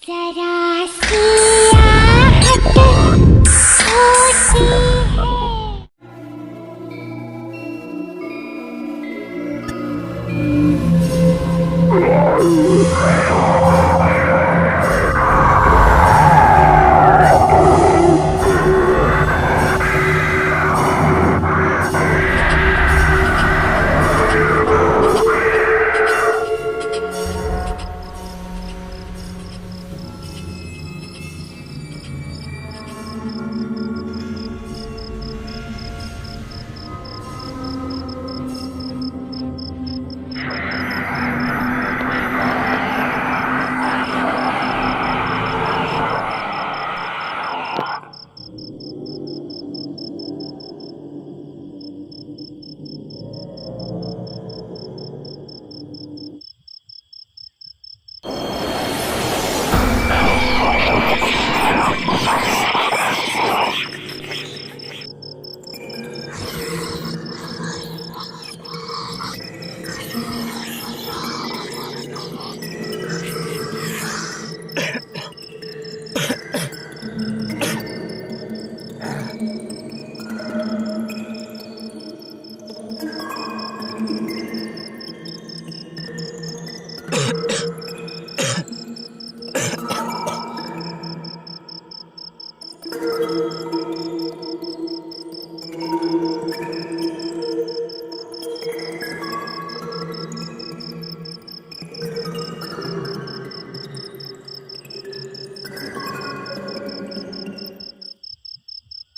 जरा सियाहत होती है।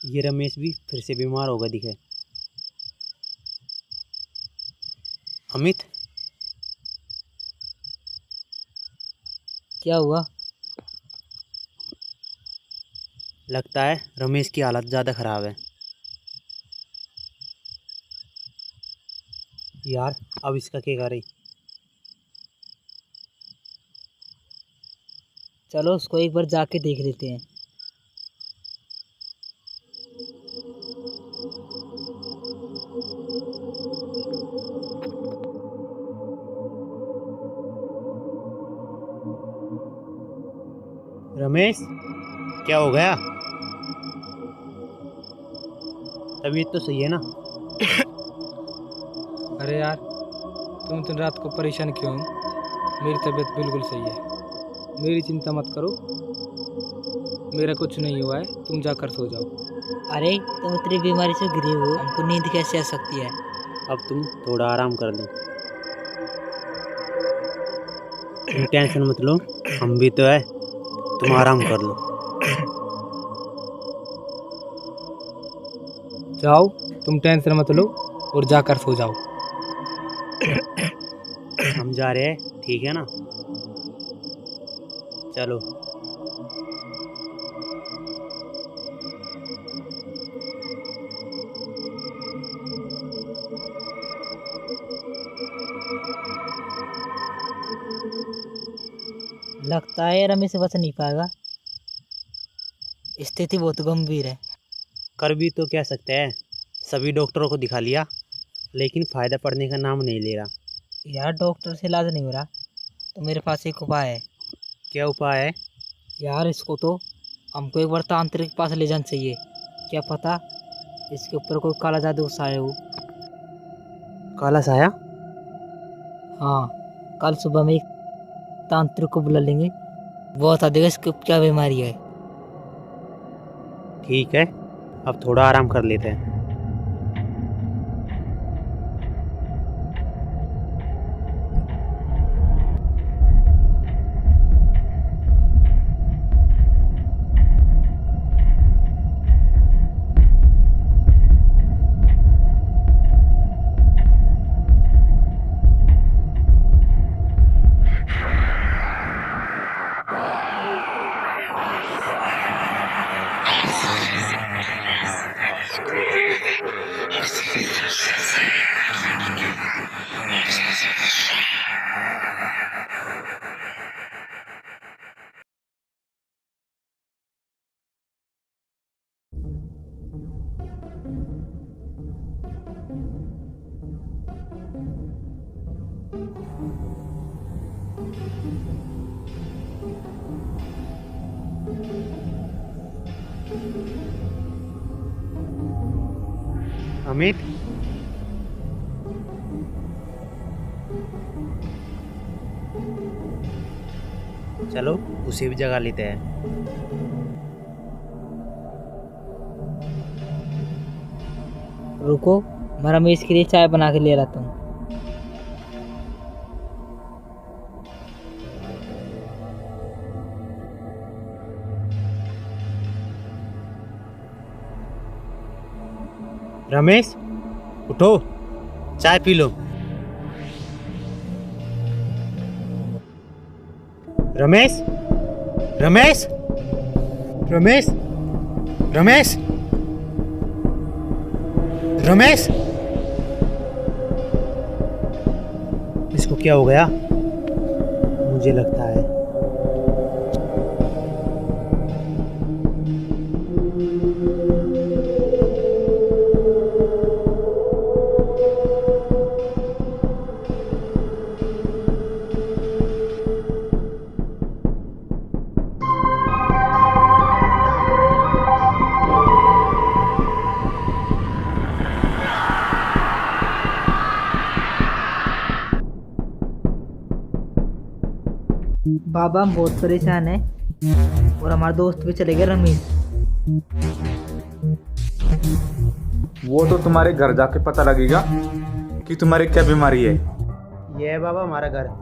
ये रमेश भी फिर से बीमार होगा दिखे। अमित, क्या हुआ? लगता है रमेश की हालत ज़्यादा ख़राब है। यार, अब इसका क्या करे? चलो उसको एक बार जाके देख लेते हैं। रमेश, क्या हो गया? तबीयत तो सही है ना? अरे यार, तुम इतनी रात को परेशान क्यों हो? मेरी तबीयत बिल्कुल सही है। मेरी चिंता मत करो, मेरा कुछ नहीं हुआ है। तुम जाकर सो जाओ। अरे तुम इतनी बीमारी से गिरे हो, हमको नींद कैसे आ सकती है? अब तुम थोड़ा आराम कर लो। तुम टेंशन मत लो, हम भी तो है। तुम आराम कर लो। जाओ, तुम टेंशन मत लो और जाकर सो जाओ। हम जा रहे हैं, ठीक है ना? चलो। लगता है रमेश बच नहीं पाएगा। स्थिति बहुत गंभीर है। कर भी तो क्या सकते हैं? सभी डॉक्टरों को दिखा लिया, लेकिन फ़ायदा पड़ने का नाम नहीं ले रहा। यार डॉक्टर से इलाज नहीं हो रहा, तो मेरे पास एक उपाय है। क्या उपाय है? यार इसको तो हमको एक बार तांत्रिक के पास ले जाना चाहिए। क्या पता इसके ऊपर कोई काला जादू साया हो। काला साया? हाँ, कल सुबह में एक तांत्रिक को बुला लेंगे, वो बता देगा इसको क्या बीमारी है। ठीक है, अब थोड़ा आराम कर लेते हैं। अमित, चलो उसे भी जगा लेते हैं। रुको, मैं रमेश के लिए चाय बना के ले आता हूँ। रमेश, उठो, चाय पी लो। रमेश, रमेश, रमेश, रमेश, रमेश, इसको क्या हो गया? मुझे लगता है बाबा हम बहुत परेशान हैं और हमारे दोस्त भी चले गए रमेश। वो तो तुम्हारे घर जाके पता लगेगा कि तुम्हारी क्या बीमारी है। ये है बाबा हमारा घर।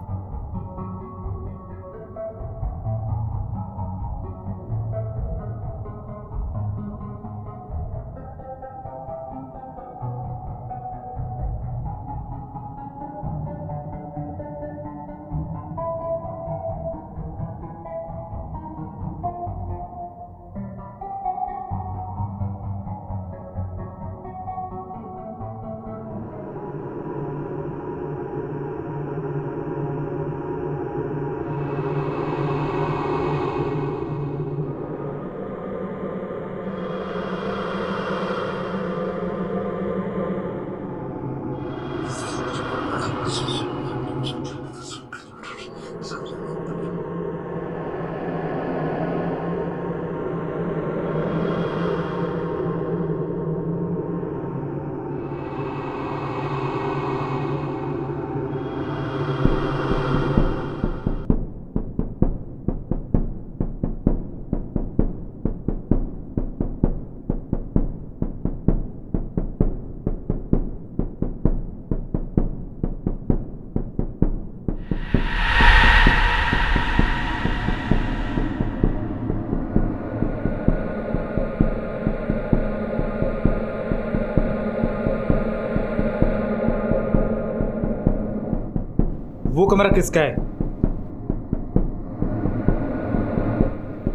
वो कमरा किसका है?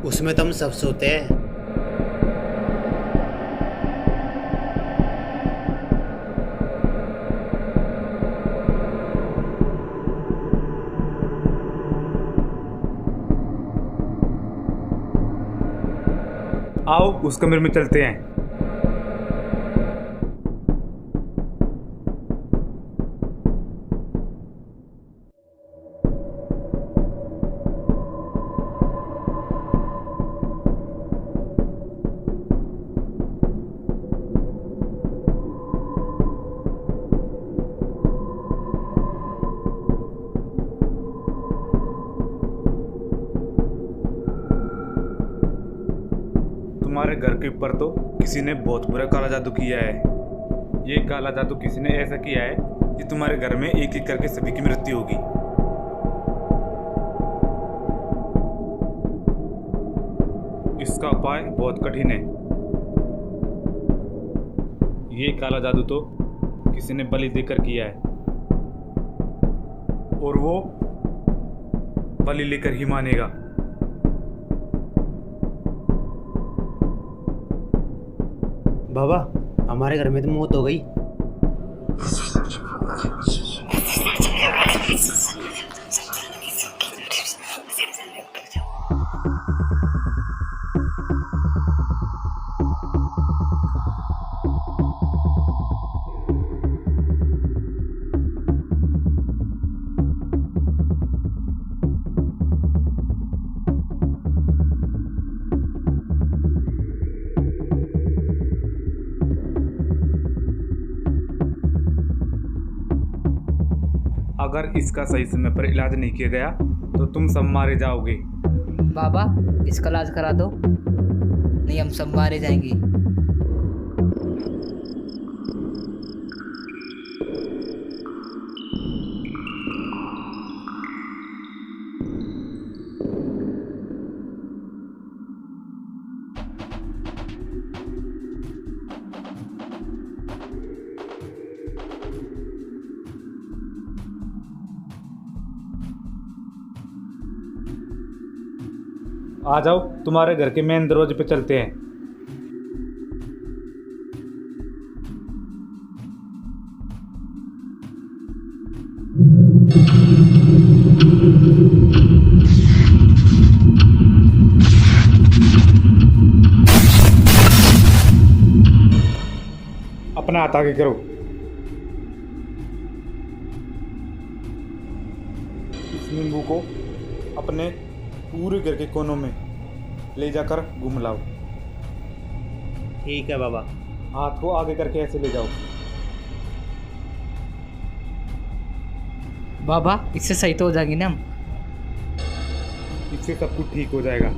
उसमें तो हम सब सोते हैं। आओ उस कमरे में चलते हैं। तुम्हारे घर के ऊपर तो किसी ने बहुत बुरा काला जादू किया है। ये काला जादू किसी ने ऐसा किया है कि तुम्हारे घर में एक एक करके सभी की मृत्यु होगी। इसका उपाय बहुत कठिन है। ये काला जादू तो किसी ने बलि देकर किया है और वो बलि लेकर ही मानेगा। बाबा, हमारे घर में तो मौत हो गई। अगर इसका सही समय पर इलाज नहीं किया गया तो तुम सब मारे जाओगे। बाबा इसका इलाज करा दो, नहीं हम सब मारे जाएंगे। आ जाओ, तुम्हारे घर के मेन दरवाजे पे चलते हैं। अपना हाथ आगे करो। इस नींबू को अपने पूरे घर के कोनों में ले जाकर घुम लाओ। ठीक है बाबा। हाथ को आगे करके ऐसे ले जाओ। बाबा इससे सही तो हो जाएंगे ना हम? इससे सब कुछ ठीक हो जाएगा।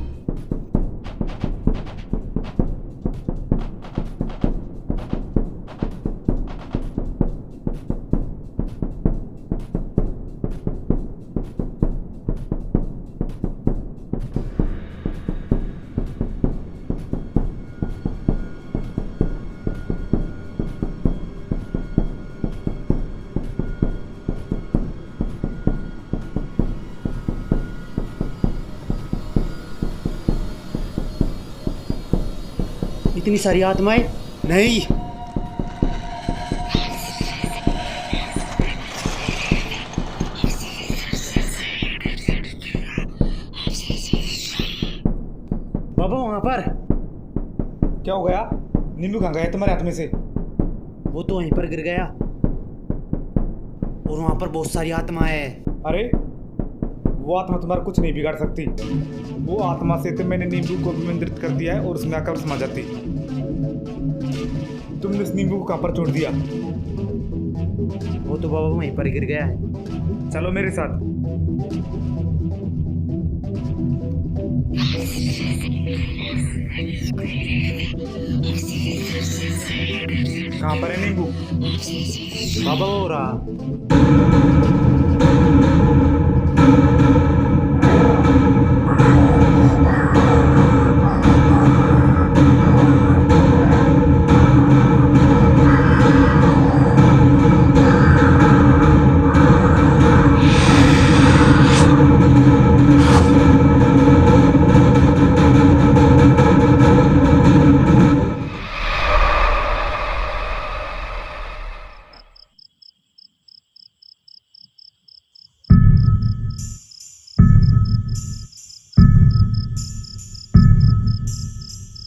इतनी सारी आत्माएं? नहीं, बाबा वहां पर क्या हो गया? नींबू कहाँ गया तुम्हारे हाथ में से? वो तो वहीं पर गिर गया और वहां पर बहुत सारी आत्माएं हैं। अरे वो आत्मा तुम्हारा कुछ नहीं बिगाड़ सकती। वो आत्मा से तो मैंने नींबू को नियंत्रित कर दिया है और उसमें आकर समा जाती। तुमने इस नींबू को कहाँ पर छोड़ दिया? वो तो बाबा वहीं पर गिर गया है। चलो मेरे साथ। कहाँ पर है नींबू? बाबा वो रहा।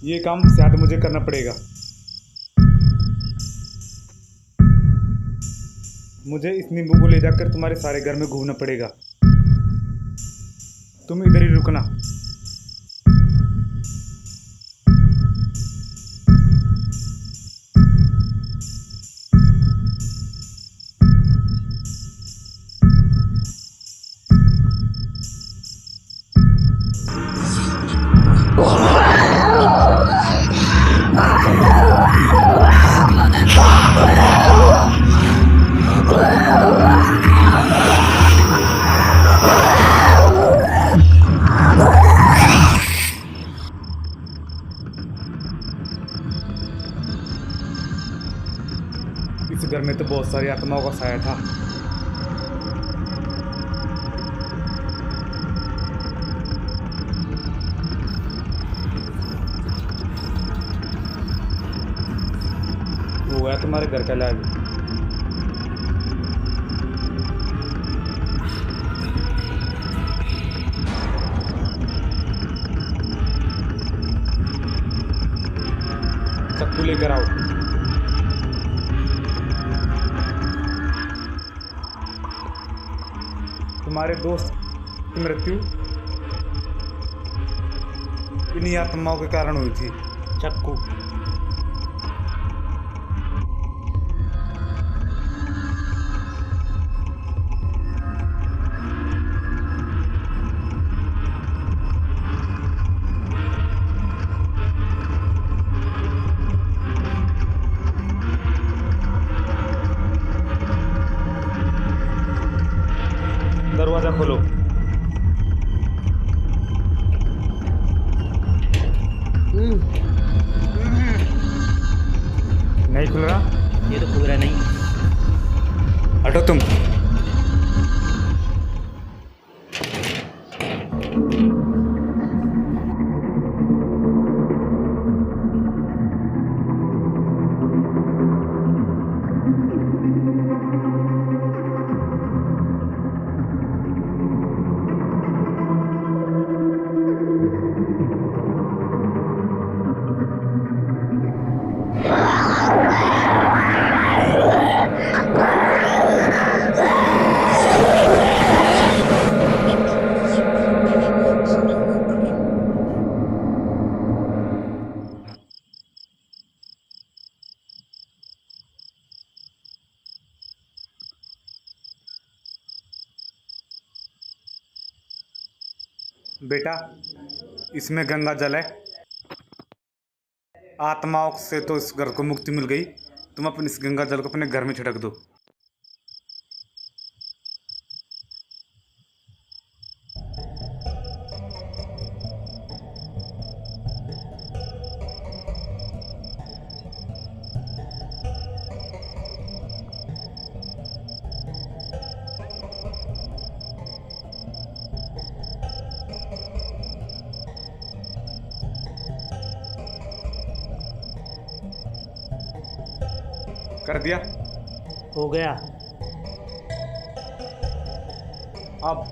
ये काम शायद मुझे करना पड़ेगा। मुझे इस नींबू को ले जाकर तुम्हारे सारे घर में घूमना पड़ेगा। तुम इधर ही रुकना। इस घर में तो बहुत सारी आत्माओं का साया था। वो है तुम्हारे घर का इलाज। चक्कू लेकर आओ। तुम्हारे दोस्त की मृत्यु इन्हीं आत्माओं के कारण हुई थी। चक्कू। बेटा, इसमें गंगा जल है। आत्माओं से तो इस घर को मुक्ति मिल गई, तुम अपने इस गंगा जल को अपने घर में छिड़क दो। कर दिया? हो गया। अब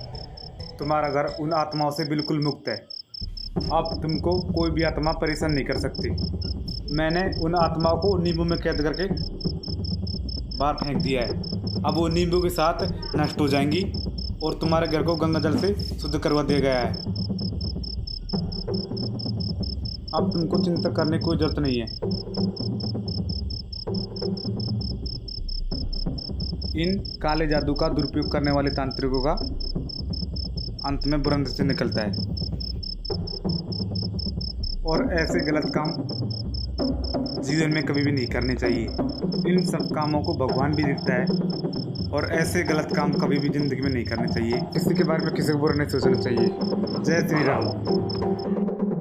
तुम्हारा घर उन आत्माओं से बिल्कुल मुक्त है। अब तुमको कोई भी आत्मा परेशान नहीं कर सकती। मैंने उन आत्माओं को नींबू में कैद करके बाहर फेंक दिया है। अब वो नींबू के साथ नष्ट हो जाएंगी और तुम्हारे घर को गंगा जल से शुद्ध करवा दिया गया है। अब तुमको चिंता करने की कोई जरूरत नहीं है। इन काले जादू का दुरुपयोग करने वाले तांत्रिकों का अंत में बुरा नतीजा निकलता है और ऐसे गलत काम जीवन में कभी भी नहीं करने चाहिए। इन सब कामों को भगवान भी देखता है और ऐसे गलत काम कभी भी जिंदगी में नहीं करने चाहिए। किसी के बारे में किसी को बुरा नहीं सोचना चाहिए। जय श्री राम।